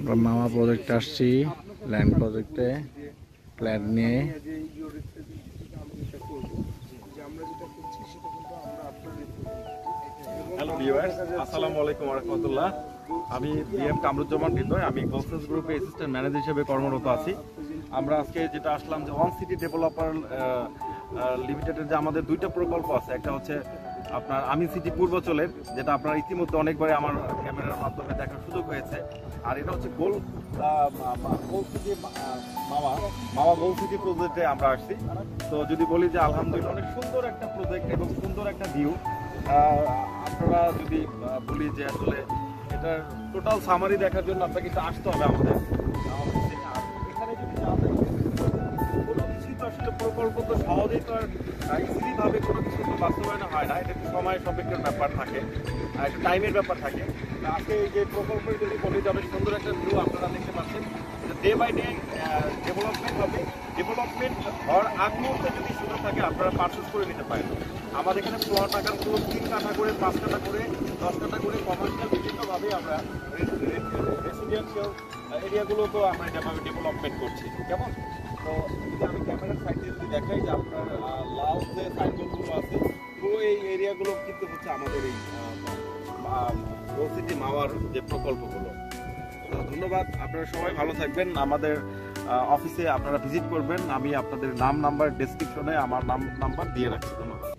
আমরা মামা প্রজেক্টে আসছি, ল্যান্ড প্রজেক্টে ফ্ল্যাট নিয়ে। হ্যালো ভিউয়ার্স, আসসালামু আলাইকুম ওয়া রাহমাতুল্লাহ। আমি বিএম কামরুজ্জামান হৃদয়, আমি গোলসেন্স গ্রুপে অ্যাসিস্ট্যান্ট ম্যানেজার হিসেবে কর্মরত আছি। আমরা আজকে যেটা আসলাম যে ওয়ান সিটি ডেভেলপার লিমিটেডের যে আমাদের দুইটা প্রকল্প আছে, একটা হচ্ছে আপনার আমিন সিটি পূর্বাচলের, যেটা আপনারা ইতিমধ্যে অনেকবারে আমার ক্যামেরার মাধ্যমে দেখার সুযোগ হয়েছে। আর এটা হচ্ছে গোল সিটি মামা গোল সিটি প্রজেক্টে আমরা আসছি। তো যদি বলি যে আলহামদুলিল্লাহ অনেক সুন্দর একটা প্রজেক্ট এবং সুন্দর একটা ভিউ। আপনারা যদি বলি যে আসলে এটার টোটাল সামারি দেখার জন্য আপনাকে একটু আসতে হবে আমাদের অফিসে। আর এখানে যদি কোনো কিছুই তো আসলে প্রকল্প তো সহজেই তো আর ইজিলিভাবে কোনো কিছু তো বাস্তবায়ন হয় না, এটা একটু সময় সাপেক্ষের ব্যাপার থাকে, একটু টাইমের ব্যাপার থাকে। আজকে এই যে প্রকল্পের যদি বলি যাবে সুন্দর একটা ভিউ আপনারা দেখতে পাচ্ছেন, ডে বাই ডে ডেভেলপমেন্ট হবে। ডেভেলপমেন্ট হওয়ার আগ মুহূর্তে যদি সুযোগ থাকে আপনারা পারচেস করে নিতে পারেন। আমাদের এখানে প্লট আকারগুলো 3 কাঠা করে, 5 কাঠা করে, 10 কাঠা করে কমার্শিয়াল বিভিন্নভাবে আমরা রেসিডেন্সিয়াল এরিয়াগুলোকেও আমরা যেভাবে ডেভেলপমেন্ট করছি। কেমন? তো যদি আমি ক্যামেরার সাইডে যদি দেখাই যে আপনার লাউ যে সাইডগুলো আছে, পুরো এই এরিয়াগুলো কিন্তু হচ্ছে আমাদের এই সিটি মাওয়ার যে প্রকল্পগুলো। ধন্যবাদ, আপনারা সবাই ভালো থাকবেন। আমাদের অফিসে আপনারা ভিজিট করবেন, আমি আপনাদের নাম নাম্বার ডেসক্রিপশনে আমার নাম্বার দিয়ে রাখছি। ধন্যবাদ।